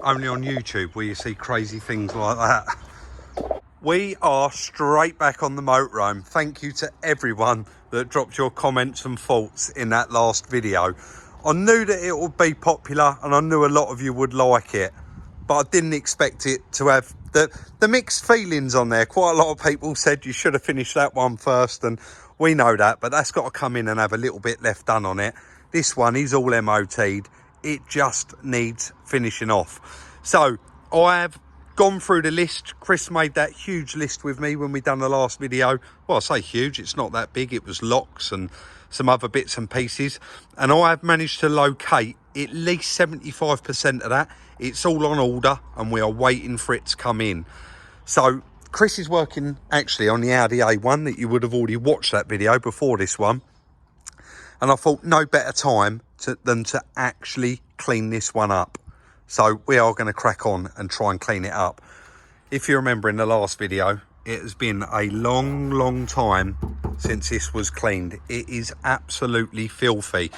only on YouTube where you see crazy things like that. We are straight back on the motorhome. Thank you to everyone that dropped your comments and thoughts in that last video. I knew that it would be popular and I knew a lot of you would like it, but I didn't expect it to have the mixed feelings on there. Quite a lot of people said you should have finished that one first, and we know that, but that's got to come in and have a little bit left done on it. This one is all MOT'd. It just needs finishing off. So I have gone through the list. Chris made that huge list with me when we done the last video. Well, I say huge, it's not that big. It was locks and some other bits and pieces, and I have managed to locate at least 75% of that. It's all on order and we are waiting for it to come in. So Chris is working actually on the Audi A1 that you would have already watched that video before this one, and I thought no better time than to actually clean this one up. So we are going to crack on and try and clean it up. If you remember in the last video, it has been a long time since this was cleaned. It is absolutely filthy.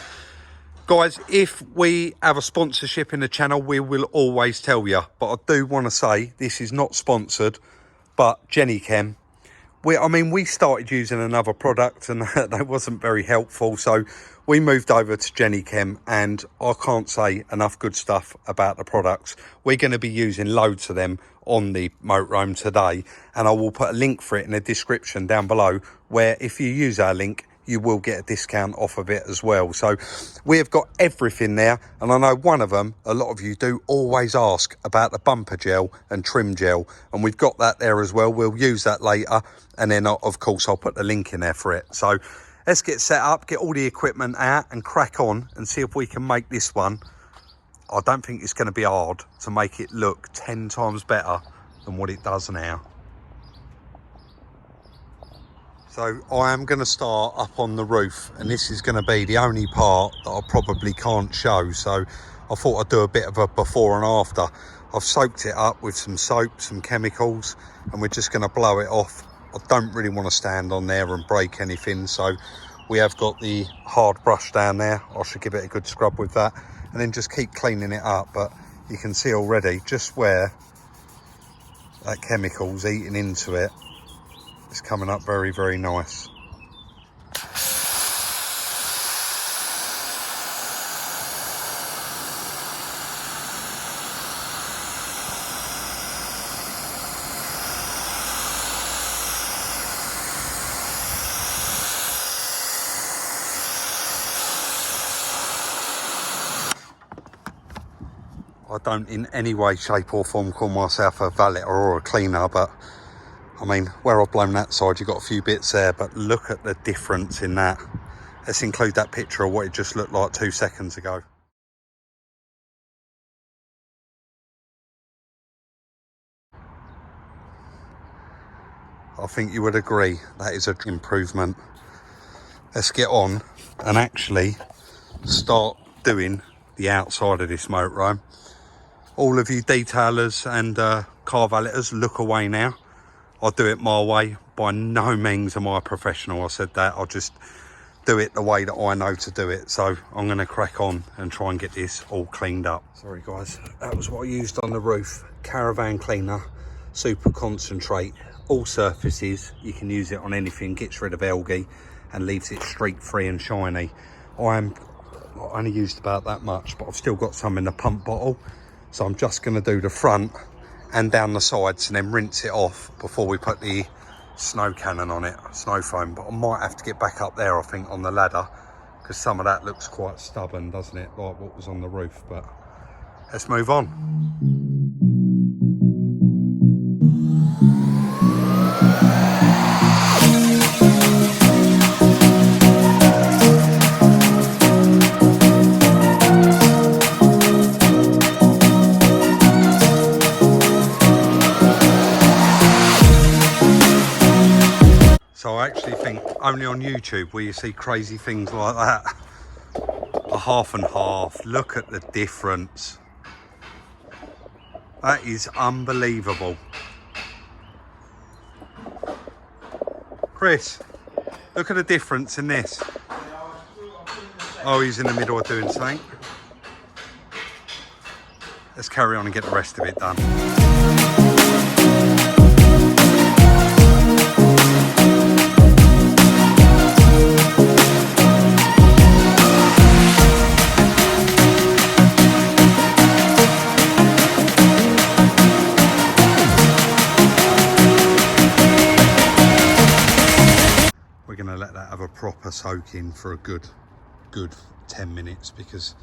Guys, if we have a sponsorship in the channel, we will always tell you. But I do want to say, this is not sponsored, but Jennychem. We started using another product and that wasn't very helpful. So we moved over to Jennychem, and I can't say enough good stuff about the products. We're going to be using loads of them on the motorhome today, and I will put a link for it in the description down below, where if you use our link, you will get a discount off of it as well. So we have got everything there, and I know one of them, a lot of you do always ask about the bumper gel and trim gel, and we've got that there as well. We'll use that later, and then of course I'll put the link in there for it. So let's get set up, get all the equipment out and crack on and see if we can make this one. I don't think it's going to be hard to make it look 10 times better than what it does now. So I am going to start up on the roof, and this is going to be the only part that I probably can't show. So I thought I'd do a bit of a before and after. I've soaked it up with some soap, some chemicals, and we're just going to blow it off. I don't really want to stand on there and break anything, so we have got the hard brush down there. I should give it a good scrub with that, and then just keep cleaning it up. But you can see already just where that chemical's eating into it. It's coming up very nice. I don't in any way, shape or form call myself a valeter or a cleaner, but I mean, where I've blown that side, you've got a few bits there, but look at the difference in that. Let's include that picture of what it just looked like 2 seconds ago. I think you would agree that is an improvement. Let's get on and actually start doing the outside of this motorhome. All of you detailers and car valeters, look away now. I'll do it my way. By no means am I a professional. I said that. I'll just do it the way that I know to do it. So I'm going to crack on and try and get this all cleaned up. Sorry guys, that was what I used on the roof. Caravan cleaner, super concentrate, all surfaces. You can use it on anything, gets rid of algae and leaves it streak free and shiny. I only used about that much, but I've still got some in the pump bottle. So I'm just going to do the front and down the sides and then rinse it off before we put the snow cannon on it, snow foam. But I might have to get back up there, I think, on the ladder, because some of that looks quite stubborn, doesn't it, like what was on the roof. But let's move on. So I actually think only on YouTube where you see crazy things like that. A half and half, look at the difference. That is unbelievable. Chris, look at the difference in this. Oh, he's in the middle of doing something. let's carry on and get the rest of it done. We're going to let that have a proper soak in for a good 10 minutes because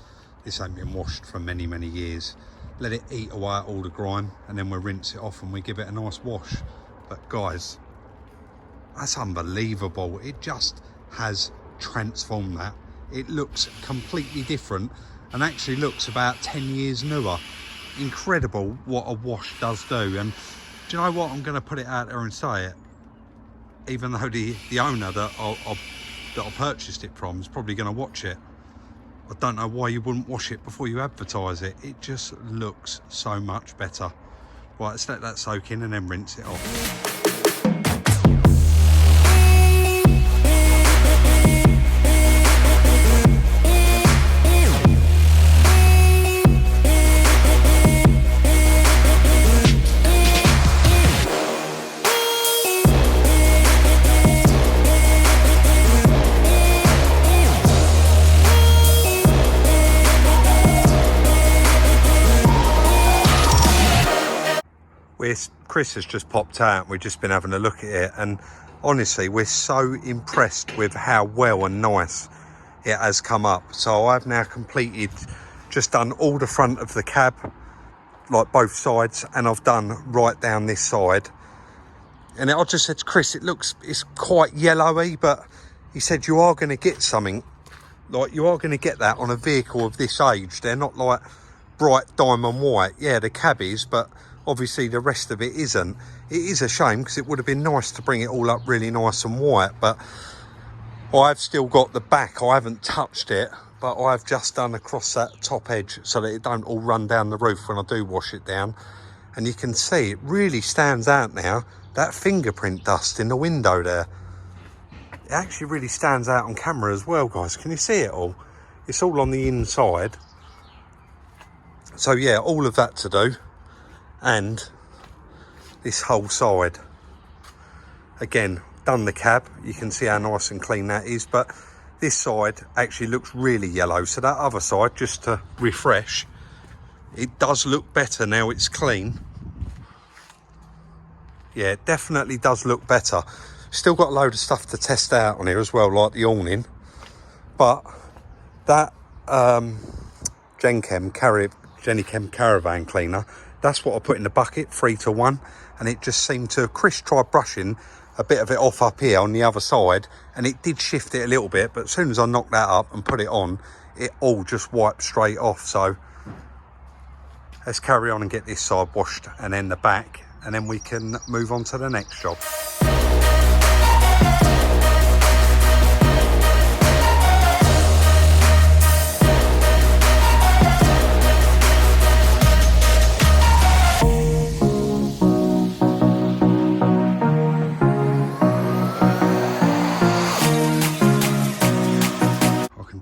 this ain't been washed for many years. Let it eat away at all the grime and then we'll rinse it off and we give it a nice wash. But guys, that's unbelievable. It just has transformed that. It looks completely different and actually looks about 10 years newer. Incredible what a wash does do. And do you know what? I'm going to put it out there and say it. Even though the owner that I purchased it from is probably going to watch it, I don't know why you wouldn't wash it before you advertise it. It just looks so much better. Right, let's let that soak in and then rinse it off. Chris has just popped out. We've just been having a look at it and honestly we're so impressed with how well and nice it has come up. So I've now completed, just done all the front of the cab, like both sides, and I've done right down this side. And I just said to Chris, it's quite yellowy, but he said you are going to get something, like you are going to get that on a vehicle of this age. They're not like bright diamond white. Yeah, the cab is, but obviously the rest of it isn't. It is a shame because it would have been nice to bring it all up really nice and white, but I've still got the back. I haven't touched it, but I've just done across that top edge so that it don't all run down the roof when I do wash it down. And you can see it really stands out now, that fingerprint dust in the window there. It actually really stands out on camera as well, guys. Can you see it all? It's all on the inside. So yeah, all of that to do. And this whole side. Again, done the cab. You can see how nice and clean that is. But this side actually looks really yellow. So that other side, just to refresh, it does look better now it's clean. Yeah, it definitely does look better. Still got a load of stuff to test out on here as well, like the awning. But that Jennychem caravan cleaner, that's what I put in the bucket, 3 to 1. And it just seemed to, Chris tried brushing a bit of it off up here on the other side, and it did shift it a little bit, but as soon as I knocked that up and put it on, it all just wiped straight off. So let's carry on and get this side washed and then the back, and then we can move on to the next job.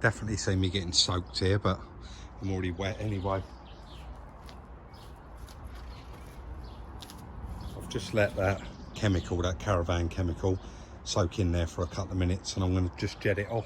Definitely see me getting soaked here, but I'm already wet anyway. I've just let that chemical, that caravan chemical, soak in there for a couple of minutes, and I'm going to just jet it off.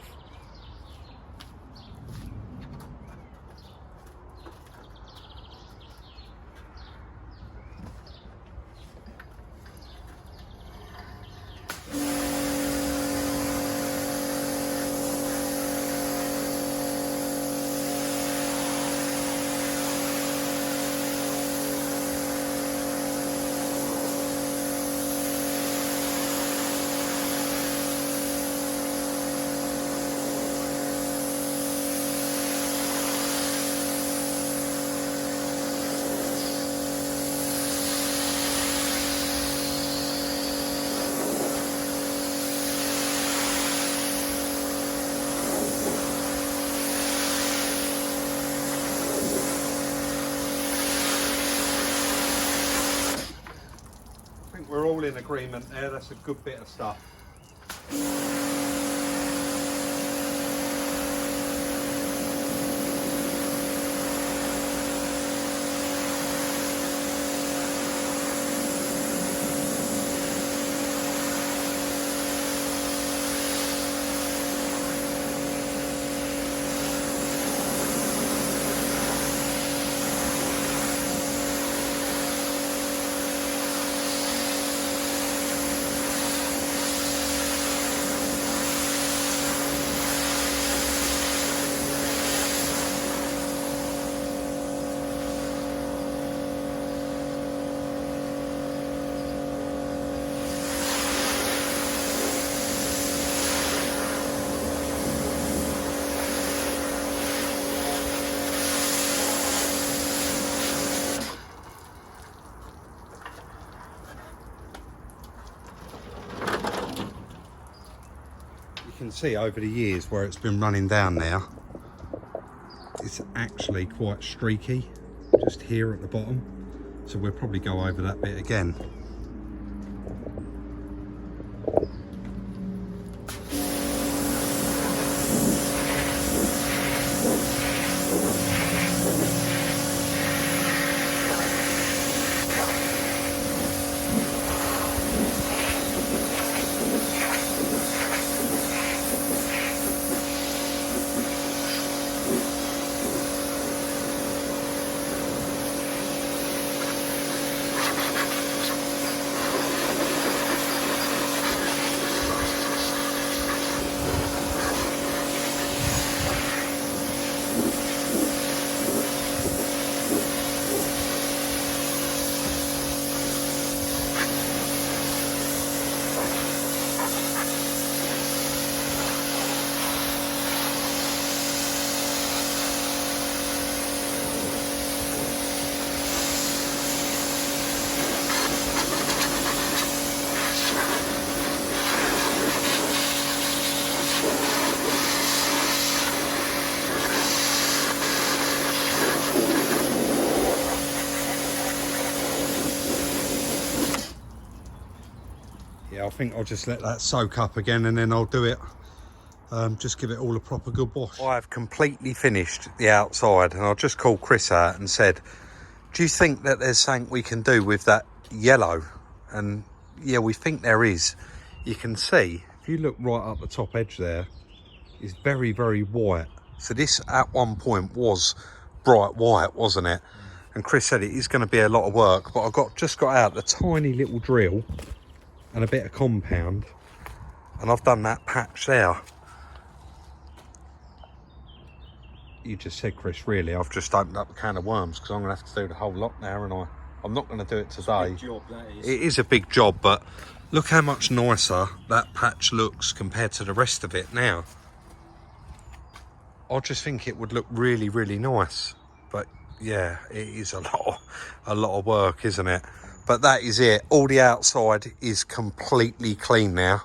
We're all in agreement there. That's a good bit of stuff. can see over the years where it's been running down now, it's actually quite streaky just here at the bottom, so we'll probably go over that bit again. I think I'll just let that soak up again and then I'll do it, just give it all a proper good wash. I've completely finished the outside and I just called Chris out and said, do you think that there's something we can do with that yellow? And yeah, we think there is. You can see, if you look right up the top edge there, it's very, very white. So this at one point was bright white, wasn't it? And Chris said it is going to be a lot of work, but I just got out the tiny little drill and a bit of compound, and I've done that patch there. You just said, Chris, really, I've just opened up a can of worms because I'm going to have to do the whole lot now, and I'm not going to do it today. It's a big job, that is. It is a big job, but look how much nicer that patch looks compared to the rest of it now. I just think it would look really, really nice, but yeah, it is a lot of work, isn't it? But that is it. All the outside is completely clean now.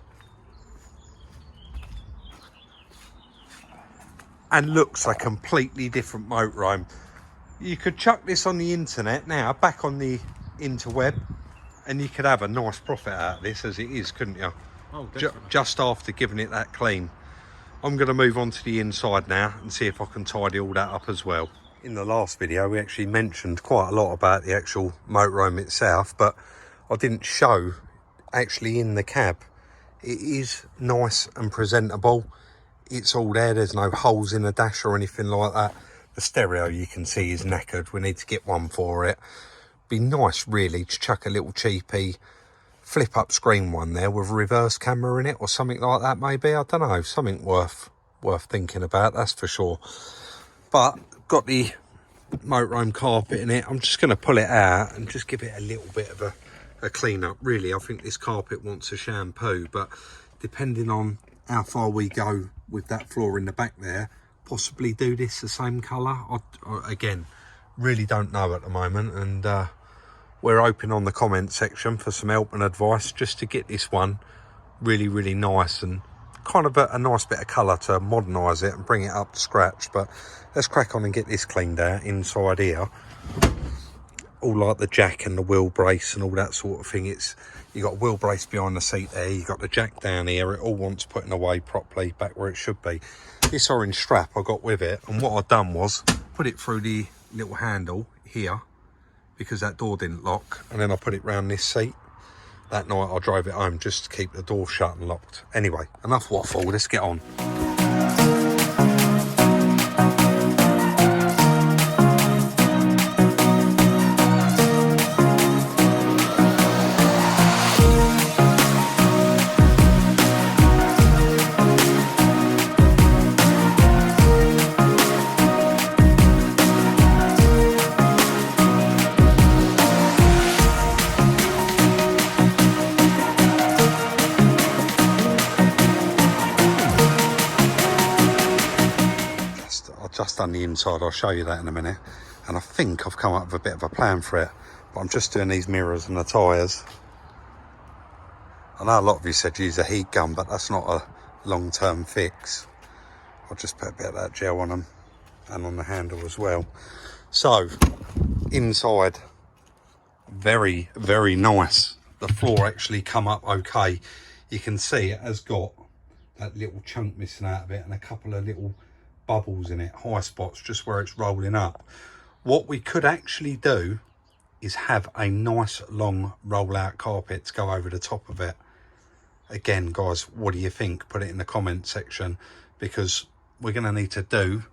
And looks a completely different motorhome. You could chuck this on the internet now, back on the interweb, and you could have a nice profit out of this as it is, couldn't you? Oh, definitely. Just after giving it that clean. I'm going to move on to the inside now and see if I can tidy all that up as well. In the last video, we actually mentioned quite a lot about the actual motorhome itself, but I didn't show actually in the cab. It is nice and presentable. It's all there. There's no holes in the dash or anything like that. The stereo, you can see, is knackered. We need to get one for it. Be nice, really, to chuck a little cheapy flip-up screen one there with a reverse camera in it or something like that, maybe. I don't know. Something worth thinking about, that's for sure. But got the motorhome carpet in it. I'm just going to pull it out and just give it a little bit of a clean up. Really, I think this carpet wants a shampoo, but depending on how far we go with that floor in the back there, possibly do this the same colour. I again, really don't know at the moment, and we're open on the comment section for some help and advice just to get this one really, really nice and kind of a nice bit of colour to modernise it and bring it up to scratch. But let's crack on and get this cleaned out inside here. All like the jack and the wheel brace and all that sort of thing. You got a wheel brace behind the seat there, you got the jack down here. It all wants putting away properly back where it should be. This orange strap I got with it, and what I've done was put it through the little handle here because that door didn't lock, and then I put it round this seat. That night I drove it home just to keep the door shut and locked. Anyway, enough waffle, let's get on. Just done the inside, I'll show you that in a minute, and I think I've come up with a bit of a plan for it, but I'm just doing these mirrors and the tyres. I know a lot of you said use a heat gun, but that's not long-term fix. I'll just put a bit of that gel on them and on the handle as well. So inside, very, very nice. The floor actually come up okay. You can see it has got that little chunk missing out of it and a couple of little bubbles in it, high spots just where it's rolling up. What we could actually do is have a nice long roll out carpet to go over the top of it. Again, guys, what do you think? Put it in the comment section, because we're going to need to do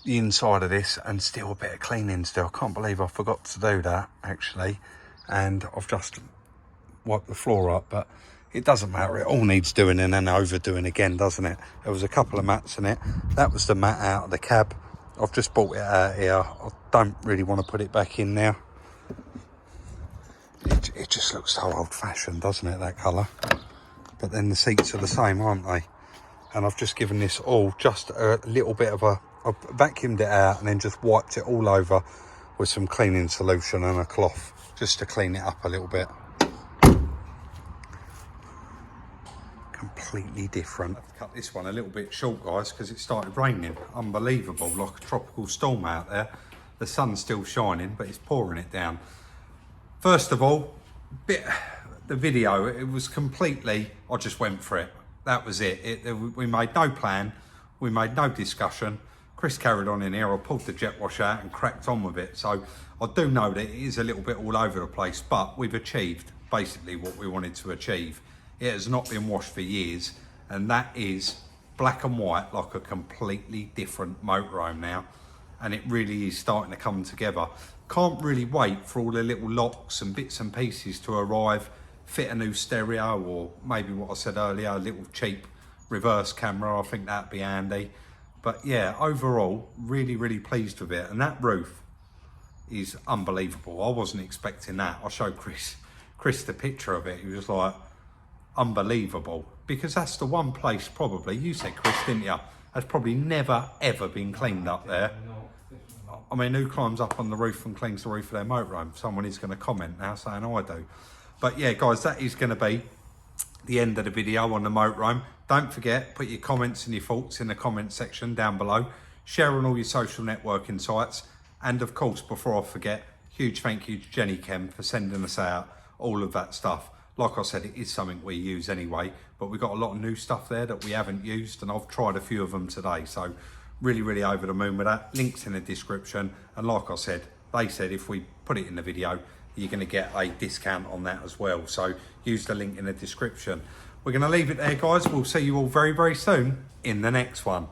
the inside of this and still a bit of cleaning still. I can't believe I forgot to do that actually, and I've just wiped the floor up, but it doesn't matter. It all needs doing and then overdoing again, doesn't it? There was a couple of mats in it. That was the mat out of the cab. I've just bought it out here. I don't really want to put it back in now. It just looks so old-fashioned, doesn't it, that colour? But then the seats are the same, aren't they? And I've just given this all just a little bit of a... I've vacuumed it out and then just wiped it all over with some cleaning solution and a cloth, just to clean it up a little bit. Completely different. I've cut this one a little bit short, guys, because it started raining. Unbelievable, like a tropical storm out there. The sun's still shining, but it's pouring it down. First of all, the video, it was completely, I just went for it. That was it. We made no plan, we made no discussion. Chris carried on in here, I pulled the jet wash out and cracked on with it. So I do know that it is a little bit all over the place, but we've achieved basically what we wanted to achieve. It has not been washed for years, and that is black and white, like a completely different motorhome now. And it really is starting to come together. Can't really wait for all the little locks and bits and pieces to arrive, fit a new stereo, or maybe what I said earlier, a little cheap reverse camera. I think that'd be handy. But yeah, overall, really, really pleased with it. And that roof is unbelievable. I wasn't expecting that. I showed Chris the picture of it. He was like, unbelievable. Because that's the one place probably, you said, Chris, didn't you? Has probably never, ever been cleaned up there. I mean, who climbs up on the roof and cleans the roof of their motorhome? Someone is going to comment now saying I do. But yeah, guys, that is going to be the end of the video on the motorhome. Don't forget, put your comments and your thoughts in the comment section down below. Share on all your social networking sites. And of course, before I forget, huge thank you to Jennychem for sending us out all of that stuff. Like I said, it is something we use anyway, but we've got a lot of new stuff there that we haven't used, and I've tried a few of them today. So really, really over the moon with that. Links in the description. And like I said, they said if we put it in the video, you're going to get a discount on that as well. So use the link in the description. We're going to leave it there, guys. We'll see you all very, very soon in the next one.